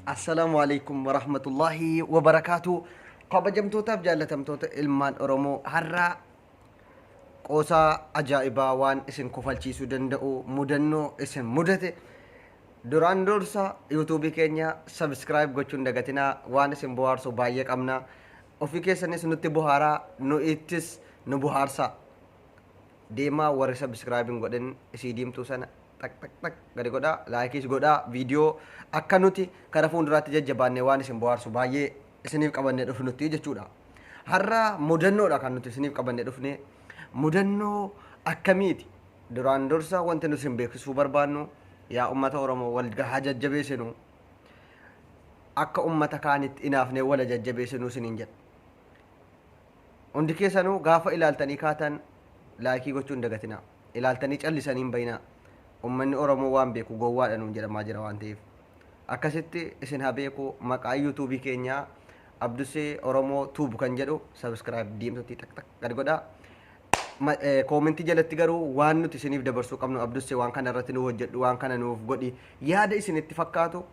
Assalamualaikum warahmatullahi wabarakatuh. Kabajamtootaaf jaallatamtoota ilmaan Oromoo har'aa qoosaa ajaa'ibaa waan isin kofalchiisuu danda'u mudannoo isin mudate duraan dursa yuutuubii keenya sabskiraayib gochuun dagatinaa waan isin bohaarsu baay'ee qabna. Ofii keessanis nutti bohaaraa nu ittis nu bohaarsaa. Deemaa warri sabskiraayibiin godhan isii diimtuu sana tak gadi godhaa laayikis godhaa viidiyoo akka nuti kara fuulduraatti jajjabaannee waan isin bohaarsu baay'ee isiniif qabannee dhufnutti jechuudha. Har'a mudannoodha kan nuti isiniif qabannee dhufne. Mudannoo akkamiiti? Duraan dursa wanti nuti isin beeksisuu barbaannu yaa ummata Oromoo wal gahaa jajjabeessinu akka ummata kaanitti inaafnee wala jajjabeessinu isiniin jedha. Hundi keessanuu gaafa ilaaltanii kaatan laayikii gochuun dagatinaa. Ilaaltanii callisanii hin bayinaa. Ummanni Oromoo waan beeku gowwaadha nuun jedhamaa jira waan ta'eef. Akkasitti isin haa beeku maqaa yuutuubii keenyaa Abdusee Oromoo tuubu kan jedhu sabskiraayib diimtutti tak gadi godhaa. Koomentii jalatti garuu waan nuti isiniif dabarsuu qabnu Abdusee waan kana irratti nu hojjedhu waan kana nuuf godhi yaada isinitti fakkaatu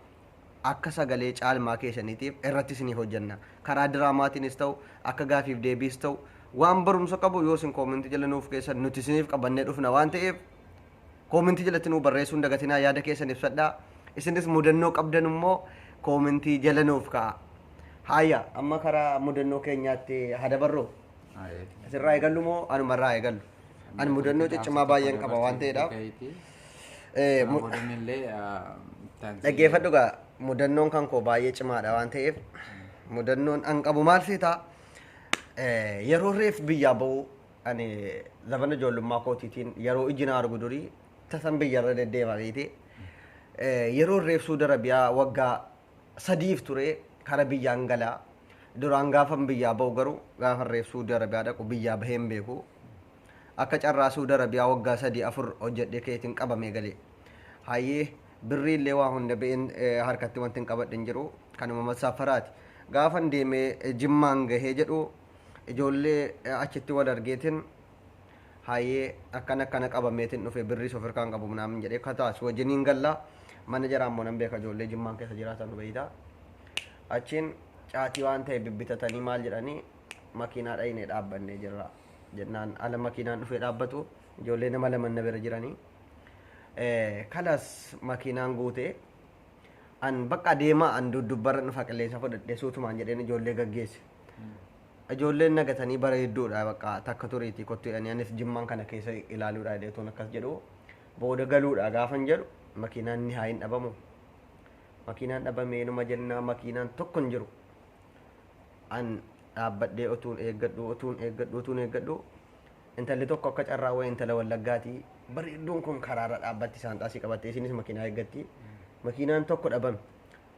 akka sagalee caalmaa keessaniitiif irratti isiniif hojjenna. Karaa diraamaatiinis ta'u akka gaafiif deebiis ta'u waan barumsa qabu yoo isin koomentii jala nuuf keessan nuti isiniif qabannee dhufna waan ta'eef koomentii jalatti nu barreessuun dagatinaa yaada keessan ibsadhaa. Isinis mudannoo qabdan immoo koomentii jala nuuf ka'a. Hayya amma karaa mudannoo keenyaatti hadabarroo. Asirraa eegallu moo anumarraa eegallu? Ani mudannoo ciccimaa baay'een qaba waan ta'eedhaaf. Dhaggeeffadhu gaa mudannoon kan koo baay'ee cimaadha waan ta'eef mudannoon an qabu maal seetaa yeroo reef biyyaa ba'u ani zabana ijoollummaa kootiitiin yeroo iji na argu durii tasan biyyarra deddeemaa beekte yeroo reef Suudi Arabiyaa waggaa 3 ture kara biyyaan galaa duraan gaafan biyyaa ba'u garuu gaafa reef Suudi Arabiyaa dhaqu biyyaa bahee hin beeku akka carraa Suudi Arabiyaa waggaa 3-4 hojjedhee keetiin qabamee galee hayyee birrii illee waa hunda ba'een harkatti wanti hin qabadhe hin jiru kanuma masaafaraati gaafan deemee jimmaan gahee jedhu ijoollee achitti wal argeetiin hayyee akkana qabameetiin dhufe birrii sofirkaan qabu naamin jedhee kataas wajjiniin gallaa mana jaraan moo nan beeka ijoollee jimmaan keessa jiraatan nu beeytaa achiin caatii waan ta'e bibbitatanii maal jedhanii makiinaa dhayinee dhaabbannee jirra jennaan ala makiinaan dhufee dhaabbatu ijoollee nama lama na bira jiranii kalas makiinaan guutee an bakka deemaa an dudubbarra dhufa qilleensa fudhadhee suutumaan jedheen ijoollee gaggeesse. Ijoolleen nagatanii bareedduudha bakka takka turiitii kottu jedhanii anis jimmaan kana keessa ilaaluudha deetuun akkas jedhu booda galuudha gaafan jedhu makiinaan ni haa hin dhabamu. Makiinaan dhabamee numa jennaa makiinaan tokko hin jiru. An dhaabbadhee otuun eeggadhu intalli tokko akka carraa wayii intala wallaggaatii bareedduun kun karaarra dhaabbatti isaan xaasii qabattee isinis makiinaa eeggatti makiinaan tokko dhabame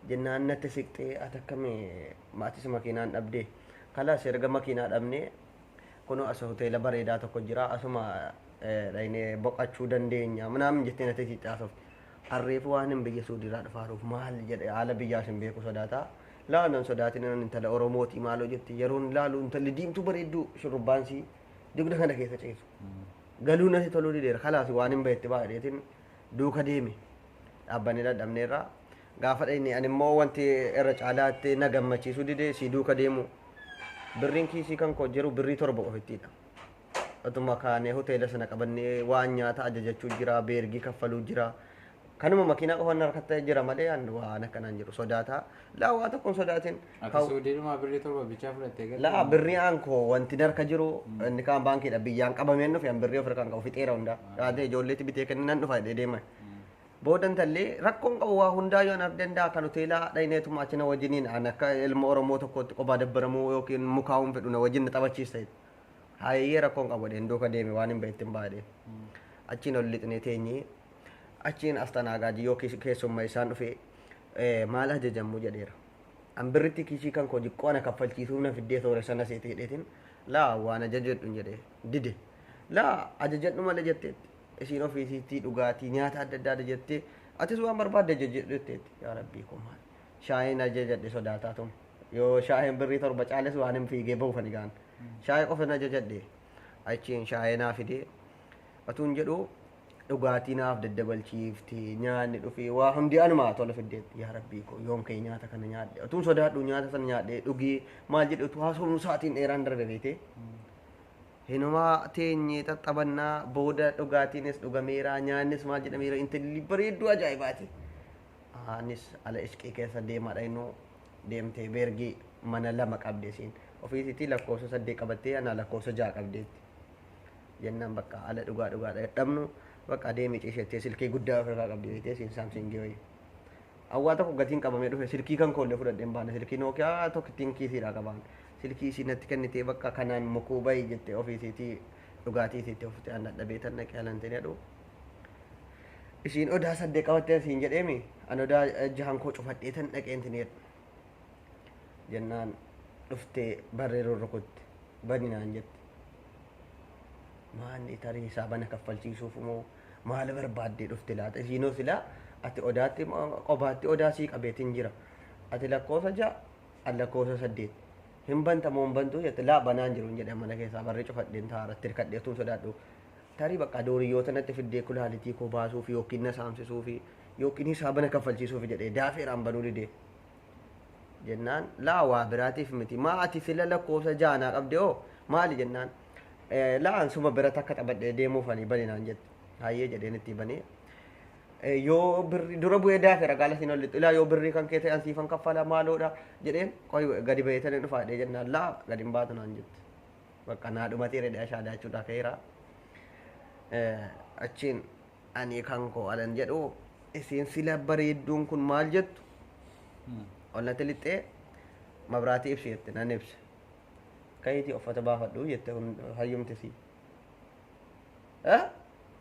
jennaan natti siqxee atakkamee maatis makiinaan dhabdee kalaas erga makiinaa dhabnee kunoo as hoteela bareedaa tokko jira asuma dhaynee boqachuu dandeenya minaamin jettee natti siixaasuuf harreefu waan hin biyya Suudiirraa dhufaaruuf maal jedhe haala biyyaas hin beeku sodaataa laalan sodaatiin intala Oromooti maaloo jetti yeroon laalu intalli diimtuu bareedduu shurrubbaansii dugda kana keessa ceesu galuu natti toluu dideera kalaas waan hin bahetti baay'eetiin duuka deeme dhaabbanii dadhabneerraa gaafa dhayne ani immoo wanti irra caalaatti na gammachiisu didee si duuka deemu birriin kiisii kan koo jiru birrii 7 qofittiidha. Otuma kaanee hoteela sana qabannee waan nyaata ajajachuu jira beergii kaffaluu jira kanuma makiinaa qofaan harkatti jira malee waan akkanaan jiru sodaataa laa waa tokkoon sodaatiin akka Suudiidhuma birrii 7 bichaa fudhattee galte laa birrii aankoo wanti harka jiru inni kaan baankiidha biyyaan qabameen dhufe an birrii ofirkaan qabu fixeera hunda yaadee ijoolleetti bitee kennan dhufa deeman boodan tallee rakkoon qabu waa hundaa yoo naaf danda'a kan hoteelaa dhayneetuma achina wajjiniin an akka ilma Oromoo tokkotti qophaa dabbaramuu yookiin mukaa'uun fedhu na wajjin taphachiisa hayyee rakkoon qabu dheen duuka deeme waan hin beektin baadhee achiin ol lixnee teenyee achiin astanaagaajii yoo keessummaa isaan dhufe maal ajajamuu jedheera an birritti kiisii kan koo jiqqoo ana kaffalchiisuu na fiddee toore sana seetee dheetiin laa waan ajajadhu jedhee dide laa ajajadhu malee jetteetti isiin ofiisiitti dhugaatii nyaata adda addaa jettee atis waan barbaadde ajajadhu yaa rabbii koo maal shaayiin ajajadhe sodaataa tum yoo shaayiin birrii 7 caales waan hin fiigee ba'uufani gaan shaayii qofa ajajadhe achiin shaayii naa fidee atuun jedhu dhugaatii naaf daddabalchiifti nyaanni dhufee waa hundi anumaa tola fiddeetti yaa rabbii koo yoom kee nyaata kana nyaadhe utuun sodaadhu nyaata sana nyaadhee dhugii maal jedhe utuu haasofnu sa'aatiin dheeraan darbe beekte hinumaa teenyee xaxxabannaa booda dhugaatiinis dhugameera nyaannis maal jedhameera intalli bareedduu ajaa'ibaati anis ala ishqii keessa deemaadha innoo deemtee beergii mana lama qabde siin ofiisitti lakkoofsa 8 qabattee ana lakkoofsa 6 qabdeetti jennaan bakka ala dhugaa dhabnu bakka deemee ciishettee silkii guddaa ofirraa qabdi beektee siin saamsingii wayii awwaa tokko gatiin qabamee dhufe silkii kan koollee fudhadheen baana silkii nookiyaa tokkittiin kiisiidhaa qabaan silkii siinatti kennitee bakka kanaan mukuu bayi jettee ofiisiitii dhugaatiisiitti ofitti aan dadhabee tan naqee alantee jedhu isiin odaa 8 qabattee siin jedheemi an odaa 6 koo cufadhee tan dhaqeen tineedha jennaan dhuftee barreeroo rukutti baninaan jette maanni tarii hisaabana kaffalchiisuuf moo maal barbaaddee dhufte laata isiinoo silaa ati odaatti qobaatti odaa sii qabeetiin jira ati lakkoofsa 6 an lakkoofsa 8 hin banta moo hin bantu jette laa banaan jiru jedhe mana keessaa barree cufadheen taaratti hirkadhee tuun sodaadhu tarii bakka dooriyyoota natti fiddee kulaalitii koo baasuuf yookiin na saamsisuuf yookiin hisaabana kaffalchiisuuf jedhee daafeeraan banuu didee jennaan laa waa biraatiif miti maa ati sila lakkoofsa 6 naa qabde oo maali jennaan laan suma bira takka qabadhee deemuuf ani baninaan jette hayyee jedheen itti banee yoo birri dura bu'ee daafeera gaala siin ollitti ilaa yoo birrii kan kee ta'an siifan kaffala maaloodha jedheen qoy gadi baheetanii dhufaadhee jennaan laa gadi hin baatu naan jette bakka naa dhumatee redhaa shaadaachuudha ka'eera achiin ani kan koo alan jedhu isiin sila bareedduun kun maal jettu ollatti lixxee mabraatii ibsi jette nan ibse kayitii uffata baafadhu jette hayyumti si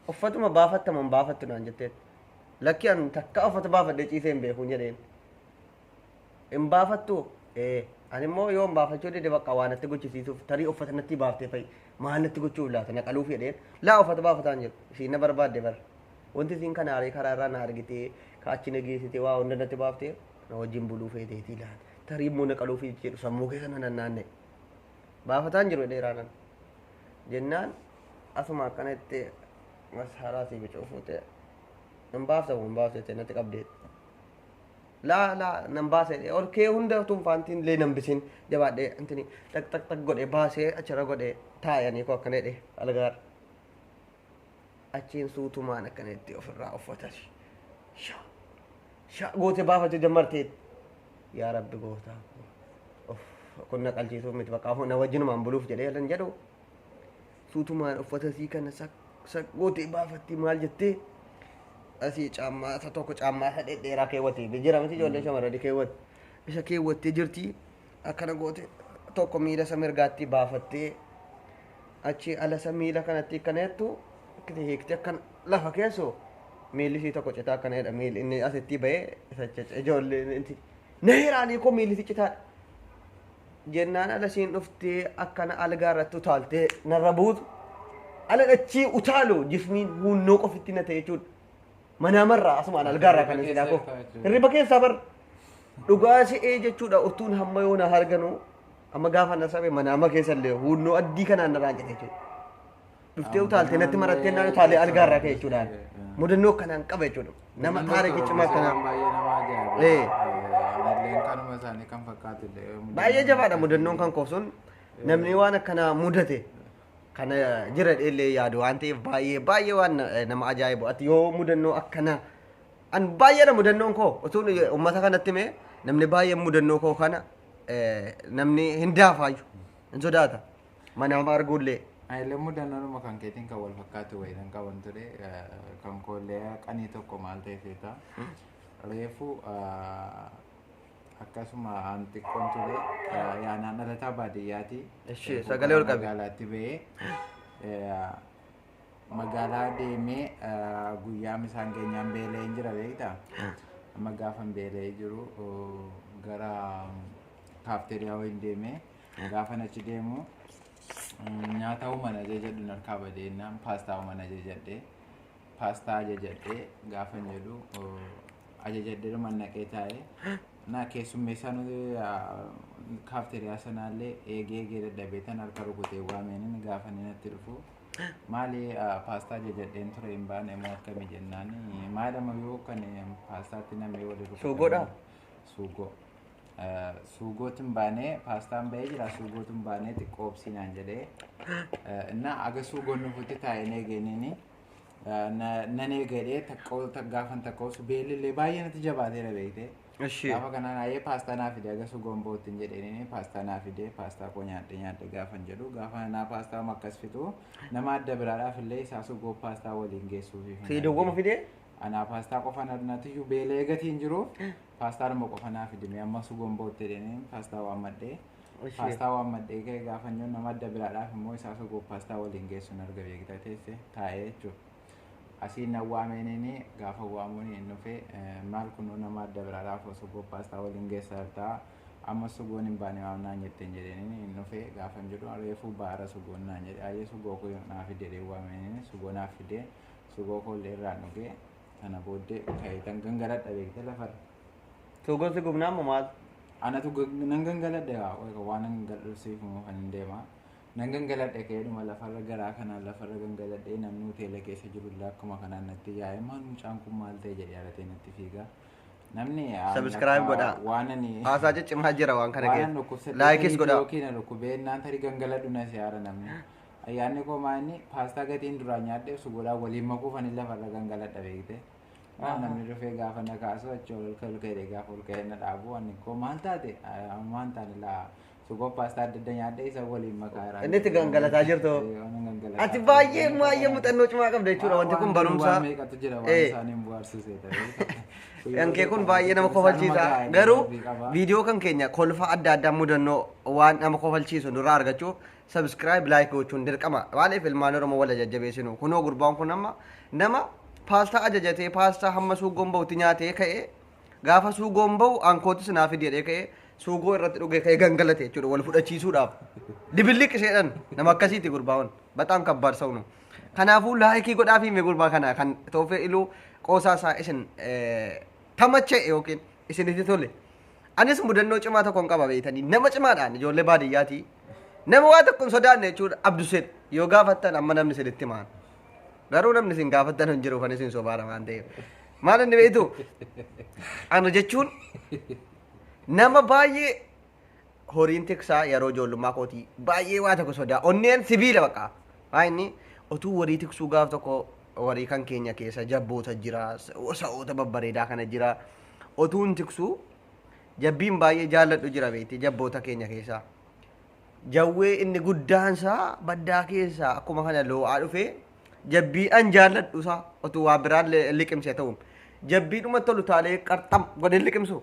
uffatuma baafattaman baafattu naan jetteetti lakki an takka uffata baafadhe ciisee hin beekuun jedheen hin baafattu ani immoo yoo hin baafachuu dide bakka waan natti gochisiisuuf tarii uffata natti baaftee fa'i maal natti gochuuf laata naqaluuf jedheen laa uffata baafataan jedhu isiin na barbaadde bara wanti isiin kana karaa irraa na argitee kaachi na geessitee waa hunda natti baaftee na wajjin buluu feeteetii laata tarii immoo naqaluuf jedhu sammuu keessa na nannaanne baafataan jiru dheeraanan jennaan asuma akkana itti masharaa si bicuu fuute nan baafte natti qabdeet laa nan baase ol kee hunda tunfaantiin lee nan bisin jabaadhee intini tak godhe baasee achirra godhe taa'anii koo akkana jedhe algaar achiin suutumaan akkana itti ofirraa uffatati sha goote baafate jammarteet yaa rabbi gootaa kun na qalchiisuuf miti bakka na wajjinumaan buluuf jedhee lan jedhu suutumaan uffatasii kana goote baafatti maal jettee asii caammaa isa tokko caammaa isa dhedheeraa keewwattee jira miti ijoollee shamarranii keewwatte isa keewwattee jirti akkana goote tokko miila isa mirgaatti baafattee achi ala isa miila kanatti akkana jettu hiikte akkan lafa keessoo miilli isii tokko citaa akkana jedha miilli inni asitti bahee isa ijoolleen inti neeraanii koo miilli isii citaadha jennaan ala isiin dhuftee akkana algaa irratti utaaltee narra buutu ala dhachii utaalu jismiin hunnoo qofitti na ta'e jechuudha manaamarraa asumaan algaarraa kan isin daakoo hirriba keessaa bar dhugaa si'ee jechuudha utuun hamma yoo na harganu amma gaafa na sabe manaama keessallee hunnoo addii kanaan narraa jedhe jechuudha dhuftee utaaltee natti marattee naan utaalee algaarraa ka'e jechuudhaan mudannoo kanaan qaba jechuudha nama taarikii cimaa kanaa baay'ee jabaadha mudannoon kan koosun namni waan akkanaa mudate kana jira dheellee yaadu waan ta'eef baay'ee waan nama ajaa'ibu ati yoo mudannoo akkana an baay'eedha mudannoon koo utuun uummata kanatti mee namni baay'een mudannoo koo kana namni hin daafaayu hin sodaata manaama arguullee Aile mudannoonuma kan keetiin kan wal fakkaatu wayiidhaan qaban ture kan koollee qanii tokko maal ta'e feeta reefu akkasuma aan xiqqoon ture yaanaan dhalataa baadiyyaati. Sagalee ol qabe. Magaalaatti ba'ee magaalaa deemee guyyaa misaan keenyaan beelee hin jira beektaa. Amma gaafan beelee jiru gara kaafteeriyaa wayiin deemee gaafan achi deemu nyaata uuman ajajadhu narkaa badeennaan paastaa uuman ajajadhee paastaa ajajadhee gaafan jedhu ajajadhee mannaqee taa'ee na keessummeessaan kaafteeriyaa sanaallee eegee dadhabee tan harka rukutee waameen gaafanii natti dhufu Maali paastaa jedheen ture hin baane immoo akkami jennaan maadama yoo kan paastaatti namni wali rukutan. Suugoodha? Suugoo. Suugootiin baanee paastaan bahee jira suugootiin baanee xiqqoo obsinaan jedhee na aga suugoon nufutti taa'ee eegeenini nan eegalee gaafan takkoo beelillee baay'ee natti jabaateera beekte. Gaafa kanaan ayyee paastaa naa fide aga suugoon boottiin jedheenini paastaa naa fide paastaa koo nyaadhe gaafan jedhu gaafa naa paastaa akkas fitu nama adda biraadhaaf illee isaa suugoo paastaa waliin geessuufi. Siidowwama fidee? Ana paastaa qofa natiyyuu beelee gatiin jiru paastaa nama qofa naa fidime amma suugoon boottee deemee paastaa waammadhee paastaa waammadhee ka'e gaafa nyoon nama adda biraadhaaf immoo isaa suugoo paastaa waliin geessuun arga beektaa teesse taa'ee jechuudha. Asiin waameenini gaafa waamuun hin dhufe maal kunoo nama adda biraadhaaf suugoo paastaa waliin geessaa ta'a amma suugoon hin baane waan naan jetteen jedheenini hin dhufe gaafa jedhu reefuu baara suugoon naan jedhe ayyee suugoo koo naa fidee waameenini suugoo naa fidee suugoo koo illee irraan dhugee kana booddee kayitan gangaladha beekte lafarra. Suugoon si gubnaa moo maal? Anatu nan gangaladhe waan nan gangalsiifamu kan hin deema. Nan gangaladhe ka'eedhuma lafarra garaa kanaan lafarra gangaladhee namni hoteela keessa jirullee akkuma kanaan natti yaa'e maal mucaan kun maal ta'e jedhee aratee natti fiiga. Namni subscribe godhaa. Waan ani haasaa ciccimaa jira waan kana keessa. Laayikis godhaa. Yookiin dhukkubee naan tarii gangaladhu na siyaara namni. Ayyaanni koo maanni paastaa gatiin duraan nyaadhe sugoodhaan waliin makuufanii lafarra gangaladha beekte. Namni dhufee gaafa na kaasu achi ol ka'ee gaafa ol ka'ee na dhaabu wanni koo maal taate maal taane laa sugoo paastaa adda adda nyaadhe isa waliin makaa jira. Inni itti gangalataa jirtu. Ati baay'ee muuxannoo cimaa qabda jechuudha wanti kun barumsa. Waan meeqatu jira waan isaaniin bu'aarsisee ta'e. Yankee kun baay'ee nama kofalchiisa. Garuu viidiyoo kan keenya kolfa adda addaa mudannoo waan nama kofalchiisu nurraa argachuuf subscribe like gochuun dirqama. Maaliif ilmaan Oromoo wal jajjabeessinu. Kunoo gurbaan kun amma nama paastaa ajajatee paastaa hamma suugoon bahutti nyaatee ka'ee gaafa suugoon bahu aankootis naaf jedhee ka'ee suugoo irratti dhugee ka'ee gangalate jechuudha wal fudhachiisuudhaaf. Dibilliqiseedhaan nama akkasiiti gurbaan bataam kabbaad sa'unu. Kanaafuu laayikii godhaa fi gurbaa kana kan toofee iluu qoosaa isaa isin tamachee yookiin isinitti tole. Anis mudannoo cimaa tokkoon qaba beeytanii nama cimaadhaan ijoollee baadiyyaati. Nama waa tokkoon sodaanne jechuudha Abduseen yoo gaafattan amma namni isinitti himaan. Garuu namni isin gaafattan hin jiru kan isin sobaara waan ta'eef. Maal inni beektu? Ana jechuun nama baay'ee horiin tiksaa yeroo ijoollummaa kootii baay'ee waa tokko sodaa. Onneen sibiila baqa. Inni otuu warii tiksuu gaaf tokko warii kan keenya keessa jabboota jira, sa'oota babbareedaa kana jira. Otuun tiksuu jabbiin baay'ee jaalladhu jira beekti jabboota keenya keessaa. Jawwee inni guddaansaa baddaa keessaa akkuma kana loo'aa dhufee jabbii an jaalladhu isaa otuu waa biraan liqimsee ta'uun jabbiidhuma tolu taalee qarxam godhee liqimsu.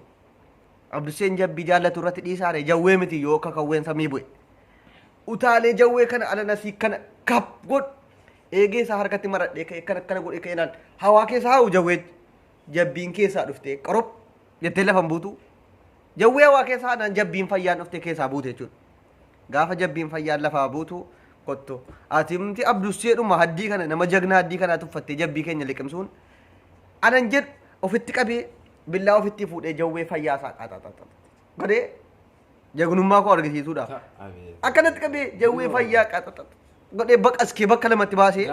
Abduseen jabbii jaallatu irratti dhiisaare jawwee miti yoo akka kawween samii bu'e. Utaalee jawwee kana alanasii kana kap godh eegee isaa harkatti maradhee ka'e kana godhee ka'eenaan hawaa keessa haa'u jawween jabbiin keessaa dhuftee qarop jettee lafan buutu. Jawwee hawaa keessa haadhaan jabbiin fayyaan dhuftee keessaa buute jechuudha. Gaafa jabbiin fayyaan lafaa buutu kotto. Ati miti Abduseedhuma haddii kana nama jagnaa haddii kanaa tuffattee jabbii keenya liqimsuun anan jedhu ofitti qabee billaa ofitti fuudhee jawwee fayyaa isaa qaxaxaxa godhee jagnummaa koo argisiisuudhaaf akkanatti qabee jawwee fayyaa qaxaxaxa godhee baqaskee bakka lamatti baasee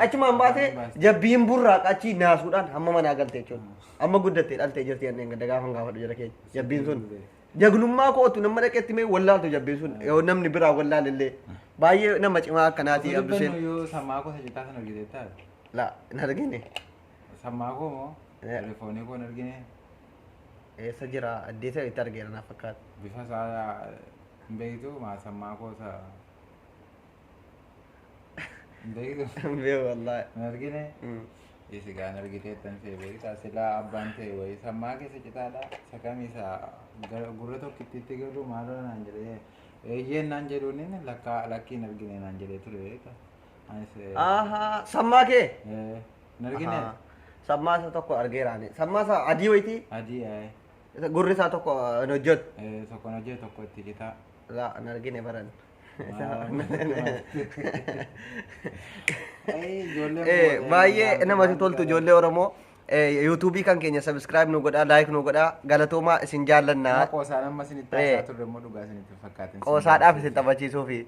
achumaan baasee jabbiin burraaqa achii naasuudhaan hamma manaa galte jechuudha. Amma guddattee dhaltee jirti yanneen ganda gaafan gaafadhu jira keenya jabbiin sun jagnummaa kootu nama dhaqeetti mee wallaaltu jabbiin sun yoo namni biraa wallaalillee baay'ee nama cimaa akkanaati Abduseen. Yoo sammaa koo sajitaa sana argiteettaa? La hin argine. Sammaa koo moo? Telefoonii koo hin argine? Eessa jira addeessa itti argeera naaf fakkaata. Bifa isaa hin beektu maa sammaa koo isa hin beektu? Hin beeku wallaahi. Hin argine? Isi gaan argiteettan fee beektaa silaa abbaan ta'e wayii sammaa keessa citaadha isa kamiisa gurra tokkittiitti garuu maaloo naan jedhee eeyyeen naan jedhuun lakkii hin argine naan jedhee ture beektaa. Sammaa kee? Hin argine? Sammaa isa tokko argeeraani. Sammaa isa adii wayitii? Adii gurri isaa tokko hin hojjetu. Tokko hin hojjetu tokko itti citaa. La hin argine baran. Baay'ee namatti toltu ijoollee Oromoo. YouTubii kan keenya subscribe nu godhaa like nu godhaa galatoomaa isin jaallannaa. Qoosaan amma isinitti taasaa turre immoo dhugaa isinitti fakkaatin. Qoosaadhaaf isin taphachiisuufi.